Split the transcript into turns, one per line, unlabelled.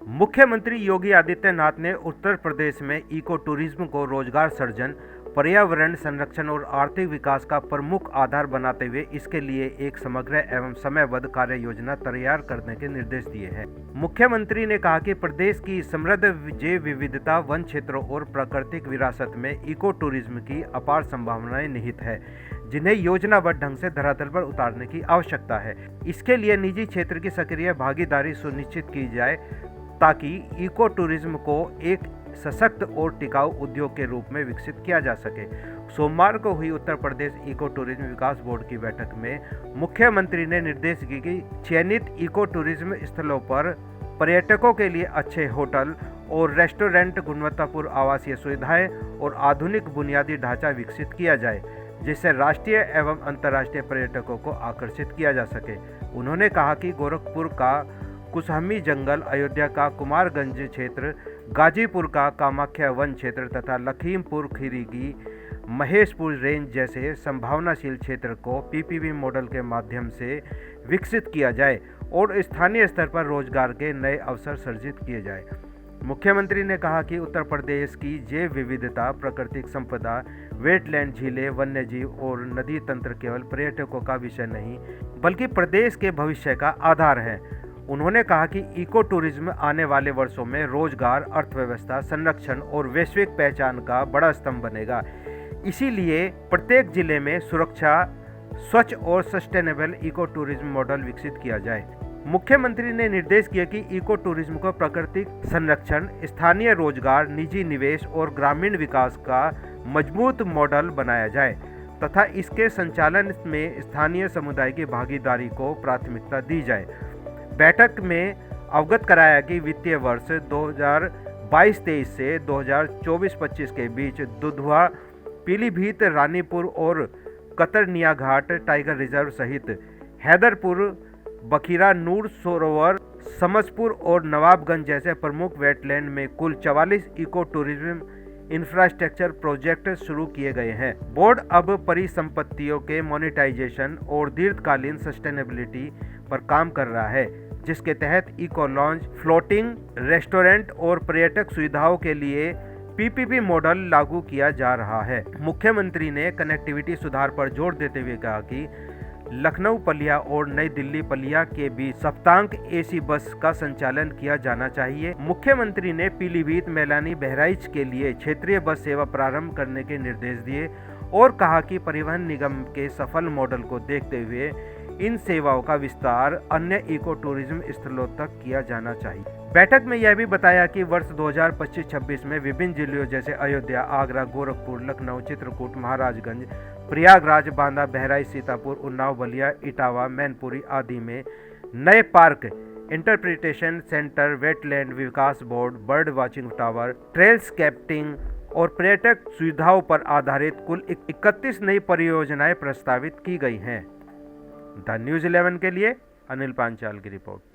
मुख्यमंत्री योगी आदित्यनाथ ने उत्तर प्रदेश में इको टूरिज्म को रोजगार सृजन, पर्यावरण संरक्षण और आर्थिक विकास का प्रमुख आधार बनाते हुए इसके लिए एक समग्र एवं समयबद्ध कार्य योजना तैयार करने के निर्देश दिए हैं। मुख्यमंत्री ने कहा कि प्रदेश की समृद्ध जैव विविधता, वन क्षेत्रों और प्राकृतिक विरासत में इको टूरिज्म की अपार संभावनाएं निहित है, जिन्हें योजनाबद्ध ढंग से धरातल पर उतारने की आवश्यकता है। इसके लिए निजी क्षेत्र की सक्रिय भागीदारी सुनिश्चित की जाए ताकि इको टूरिज्म को एक सशक्त और टिकाऊ उद्योग के रूप में विकसित किया जा सके। सोमवार को हुई उत्तर प्रदेश इको टूरिज्म विकास बोर्ड की बैठक में मुख्यमंत्री ने निर्देश दिए कि चयनित इको टूरिज्म स्थलों पर पर्यटकों के लिए अच्छे होटल और रेस्टोरेंट, गुणवत्तापूर्ण आवासीय सुविधाएं और आधुनिक बुनियादी ढांचा विकसित किया जाए, जिससे राष्ट्रीय एवं अंतर्राष्ट्रीय पर्यटकों को आकर्षित किया जा सके। उन्होंने कहा कि गोरखपुर का कुसहमी जंगल, अयोध्या का कुमारगंज क्षेत्र, गाजीपुर का कामाख्या वन क्षेत्र तथा लखीमपुर खीरी की महेशपुर रेंज जैसे संभावनाशील क्षेत्र को पीपीपी मॉडल के माध्यम से विकसित किया जाए और स्थानीय स्तर पर रोजगार के नए अवसर सृजित किए जाए। मुख्यमंत्री ने कहा कि उत्तर प्रदेश की जैव विविधता, प्राकृतिक संपदा, वेटलैंड, झीलें, वन्यजीव और नदी तंत्र केवल पर्यटकों का विषय नहीं बल्कि प्रदेश के भविष्य का आधार है। उन्होंने कहा कि इको टूरिज्म आने वाले वर्षों में रोजगार, अर्थव्यवस्था, संरक्षण और वैश्विक पहचान का बड़ा स्तंभ बनेगा। इसीलिए प्रत्येक जिले में सुरक्षा, स्वच्छ और सस्टेनेबल इको टूरिज्म मॉडल विकसित किया जाए। मुख्यमंत्री ने निर्देश किया कि इको टूरिज्म को प्राकृतिक संरक्षण, स्थानीय रोजगार, निजी निवेश और ग्रामीण विकास का मजबूत मॉडल बनाया जाए तथा इसके संचालन में स्थानीय समुदाय की भागीदारी को प्राथमिकता दी जाए। बैठक में अवगत कराया कि वित्तीय वर्ष 2022-23 से 2024-25 के बीच दुधवा, पीलीभीत, रानीपुर और कतरनिया घाट टाइगर रिजर्व सहित हैदरपुर, बखीरा, नूर सरोवर, समसपुर और नवाबगंज जैसे प्रमुख वेटलैंड में कुल 44 इको टूरिज्म इंफ्रास्ट्रक्चर प्रोजेक्ट शुरू किए गए हैं। बोर्ड अब परिसंपत्तियों के मोनेटाइजेशन और दीर्घकालीन सस्टेनेबिलिटी पर काम कर रहा है, जिसके तहत इको लॉन्च, फ्लोटिंग रेस्टोरेंट और पर्यटक सुविधाओं के लिए पीपीपी मॉडल लागू किया जा रहा है। मुख्यमंत्री ने कनेक्टिविटी सुधार पर जोर देते हुए कहा कि लखनऊ पलिया और नई दिल्ली पलिया के बीच सप्तांक एसी बस का संचालन किया जाना चाहिए। मुख्यमंत्री ने पीलीभीत, मैलानी, बहराइच के लिए क्षेत्रीय बस सेवा प्रारंभ करने के निर्देश दिए और कहा कि परिवहन निगम के सफल मॉडल को देखते हुए इन सेवाओं का विस्तार अन्य इको टूरिज्म स्थलों तक किया जाना चाहिए। बैठक में यह भी बताया कि वर्ष 2025-26 में विभिन्न जिलों जैसे अयोध्या, आगरा, गोरखपुर, लखनऊ, चित्रकूट, महाराजगंज, प्रयागराज, बांदा, बहराइच, सीतापुर, उन्नाव, बलिया, इटावा, मैनपुरी आदि में नए पार्क, इंटरप्रिटेशन सेंटर, वेटलैंड विकास board, bird watching tower, trail स्केप्टिंग और पर्यटक सुविधाओं पर आधारित कुल 31 नई परियोजनाएं प्रस्तावित की गई हैं। द न्यूज़ 11 के लिए अनिल पांचाल की रिपोर्ट।